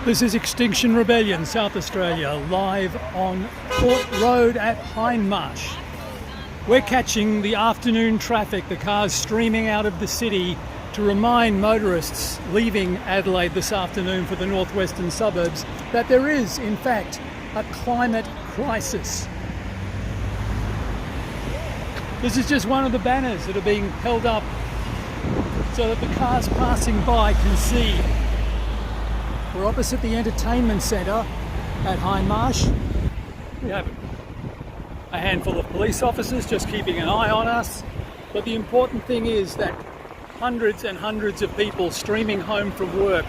This is Extinction Rebellion, South Australia, live on Port Road at Hindmarsh. We're catching the afternoon traffic, the cars streaming out of the city to remind motorists leaving Adelaide this afternoon for the northwestern suburbs that there is, in fact, a climate crisis. This is just one of the banners that are being held up so that the cars passing by can see. We're opposite the entertainment centre at Hindmarsh. We have a handful of police officers just keeping an eye on us. But the important thing is that hundreds and hundreds of people streaming home from work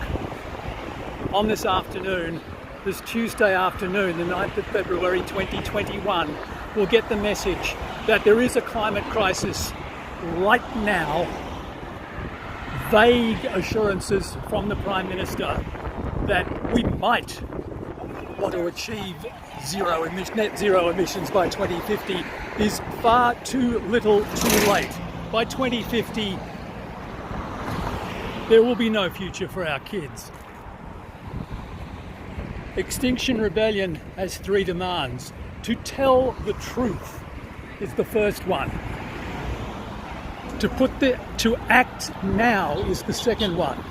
on this afternoon, this Tuesday afternoon, the 9th of February 2021, will get the message that there is a climate crisis right now. Vague assurances from the Prime Minister that we might want to achieve net zero emissions by 2050 is far too little too late. By 2050, there will be no future for our kids. Extinction Rebellion has three demands. To tell the truth is the first one. To act now is the second one.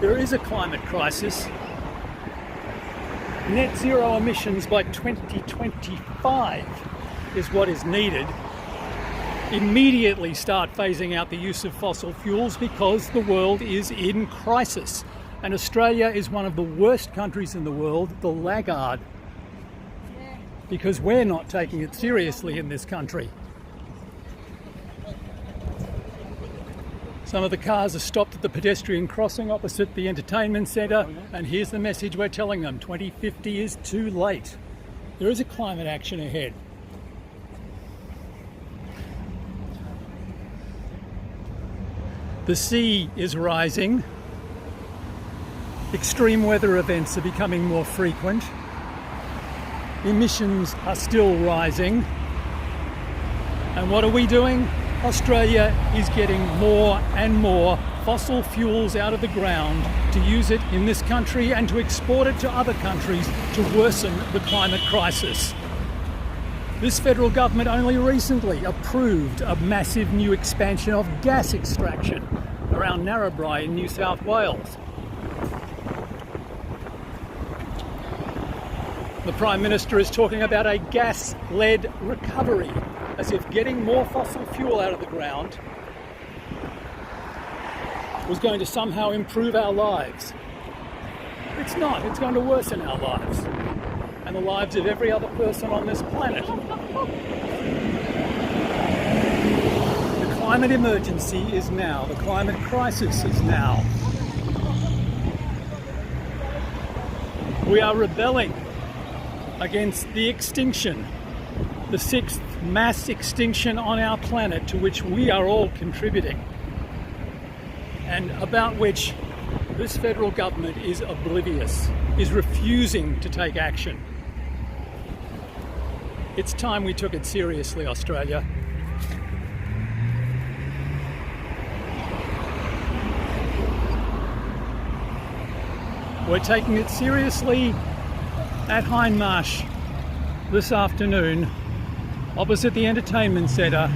There is a climate crisis. Net zero emissions by 2025 is what is needed. Immediately start phasing out the use of fossil fuels because the world is in crisis. And Australia is one of the worst countries in the world, the laggard, because we're not taking it seriously in this country. Some of the cars are stopped at the pedestrian crossing opposite the entertainment centre, and here's the message we're telling them: 2050 is too late. There is a climate action ahead. The sea is rising. Extreme weather events are becoming more frequent. Emissions are still rising. And what are we doing? Australia is getting more and more fossil fuels out of the ground to use it in this country and to export it to other countries to worsen the climate crisis. This federal government only recently approved a massive new expansion of gas extraction around Narrabri in New South Wales. The Prime Minister is talking about a gas-led recovery, as if getting more fossil fuel out of the ground was going to somehow improve our lives. It's not. It's going to worsen our lives and the lives of every other person on this planet. The climate emergency is now. The climate crisis is now. We are rebelling against the extinction, the sixth mass extinction on our planet to which we are all contributing, and about which this federal government is oblivious, is refusing to take action. It's time we took it seriously, Australia. We're taking it seriously at Hindmarsh this afternoon, opposite the entertainment centre,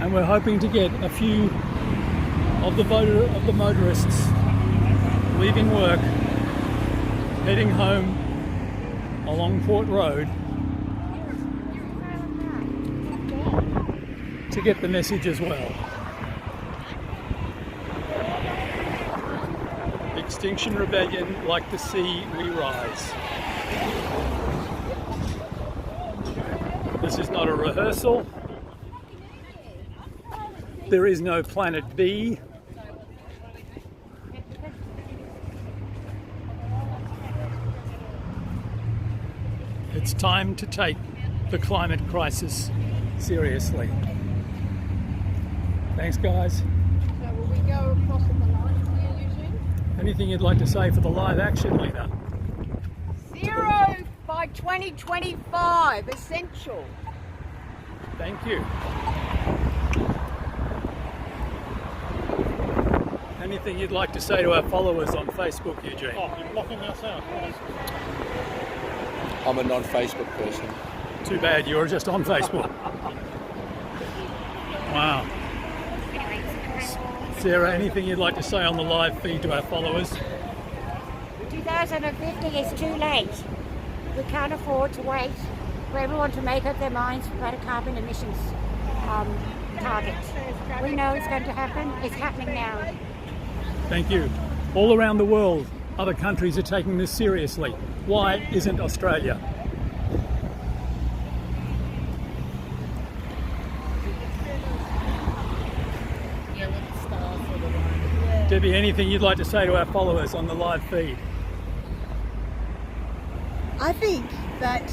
and we're hoping to get a few of the motorists leaving work, heading home along Port Road to get the message as well. Extinction Rebellion, like the sea, we rise. This is not a rehearsal. There is no planet B. It's time to take the climate crisis seriously. Thanks, guys. So will we go across the line here, Eugene? Anything you'd like to say for the live action, Lena? Zero by 2025, essential. Thank you. Anything anything you'd like to say to our followers on Facebook, Eugene? Oh, you're blocking us out. I'm a non-Facebook person. Too bad, you're just on Facebook. Wow. Sarah, anything you'd like to say on the live feed to our followers? 2050 is too late. We can't afford to wait for everyone to make up their minds about a carbon emissions target. We know it's going to happen. It's happening now. Thank you. All around the world, other countries are taking this seriously. Why isn't Australia? Debbie, anything you'd like to say to our followers on the live feed? I think that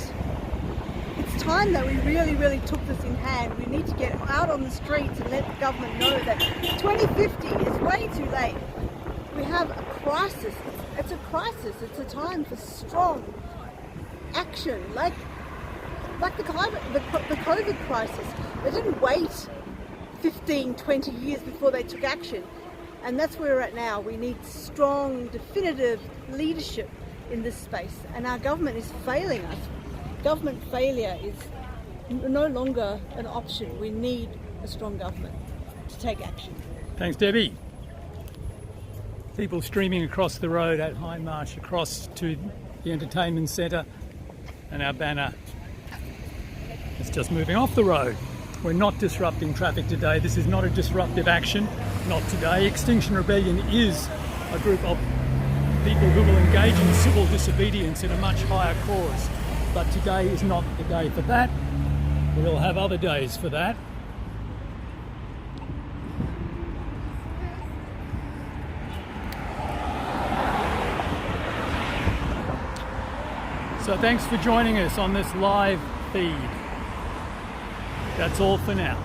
it's time that we really took this in hand. We need to get out on the streets and let the government know that 2050 is way too late. We have a crisis. It's a crisis. It's a time for strong action, like the COVID crisis. They didn't wait 15, 20 years before they took action. And that's where we're at now. We need strong, definitive leadership in this space. And our government is failing us. Government failure is no longer an option. We need a strong government to take action. Thanks, Debbie. People streaming across the road at Hindmarsh, across to the entertainment centre, and our banner is just moving off the road. We're not disrupting traffic today. This is not a disruptive action. Not today. Extinction Rebellion is a group of people who will engage in civil disobedience in a much higher cause. But today is not the day for that. We'll have other days for that. So thanks for joining us on this live feed. That's all for now.